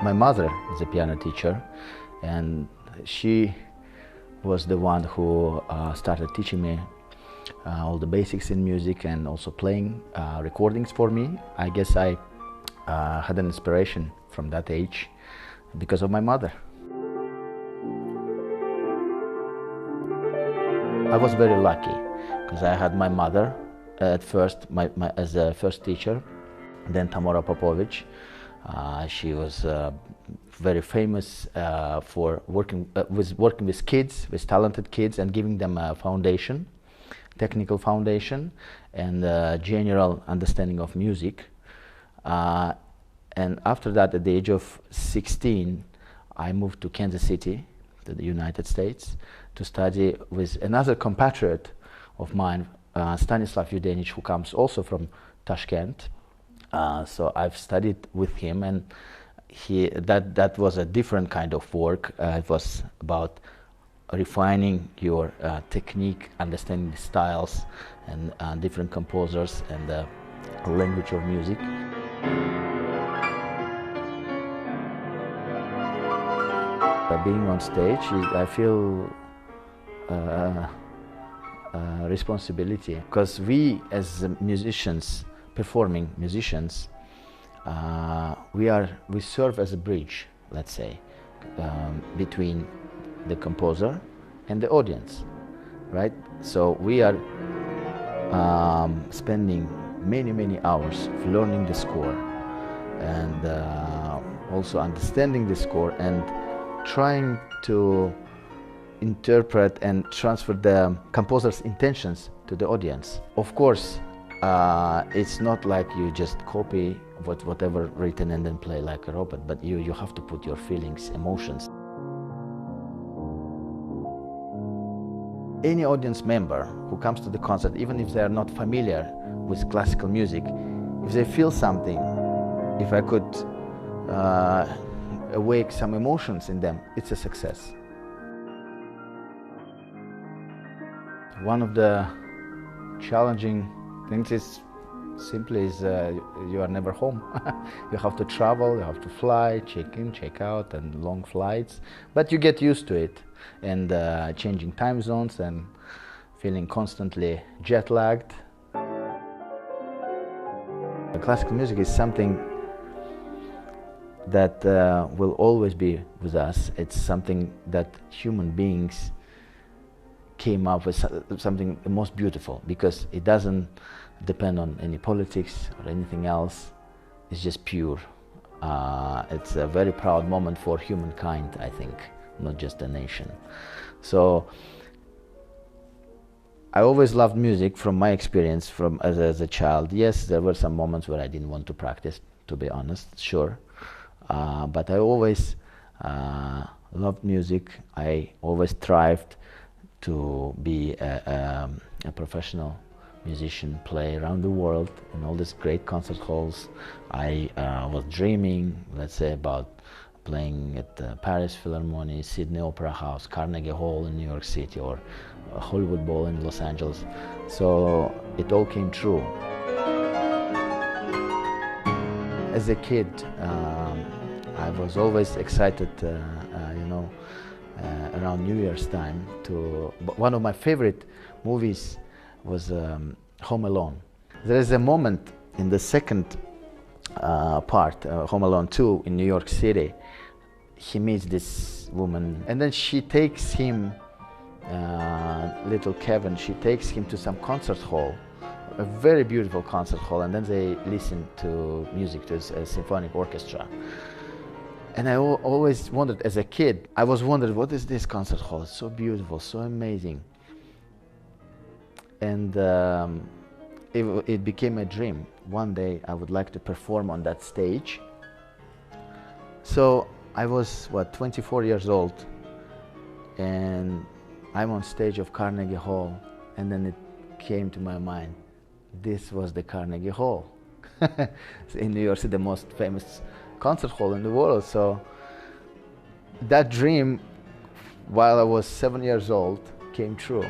My mother is a piano teacher, and she was the one who started teaching me all the basics in music and also playing recordings for me. I guess I had an inspiration from that age because of my mother. I was very lucky because I had my mother at first as a first teacher, then Tamara Popovic. She was very famous for working with kids, with talented kids, and giving them a foundation, technical foundation, and general understanding of music. And after that, at the age of 16, I moved to Kansas City, to the United States, to study with another compatriot of mine, Stanislav Yudenich, who comes also from Tashkent. So I've studied with him, and that was a different kind of work. It was about refining your technique, understanding the styles and different composers and the language of music. Being on stage, I feel responsibility, because we as musicians, performing musicians, we serve as a bridge, let's say, between the composer and the audience, right? So we are spending many hours learning the score and also understanding the score and trying to interpret and transfer the composer's intentions to the audience. Of course, it's not like you just copy whatever written and then play like a robot, but you have to put your feelings, emotions. Any audience member who comes to the concert, even if they are not familiar with classical music, if they feel something, if I could awake some emotions in them, it's a success. One of the challenging things is simply you are never home. You have to travel, you have to fly, check in, check out, and long flights. But you get used to it, and changing time zones and feeling constantly jet lagged. Classical music is something that will always be with us. It's something that human beings came up with, something most beautiful, because it doesn't depend on any politics or anything else. It's just pure. It's a very proud moment for humankind, I think, not just a nation. So I always loved music from my experience as a child. Yes, there were some moments where I didn't want to practice, to be honest, sure. But I always loved music. I always strived to be a professional musician, play around the world in all these great concert halls. I was dreaming, let's say, about playing at the Paris Philharmonic, Sydney Opera House, Carnegie Hall in New York City, or Hollywood Bowl in Los Angeles. So it all came true. As a kid, I was always excited, around New Year's time. One of my favorite movies was Home Alone. There is a moment in the second part, Home Alone 2, in New York City. He meets this woman, and then she takes him, little Kevin, she takes him to some concert hall, a very beautiful concert hall, and then they listen to music, to a symphonic orchestra. And I always wondered, as a kid, I was wondering, what is this concert hall? It's so beautiful, so amazing. And it became a dream. One day I would like to perform on that stage. So I was, 24 years old, and I'm on stage of Carnegie Hall, and then it came to my mind, this was the Carnegie Hall. In New York City, the most famous concert hall in the world. So that dream, while I was 7 years old, came true.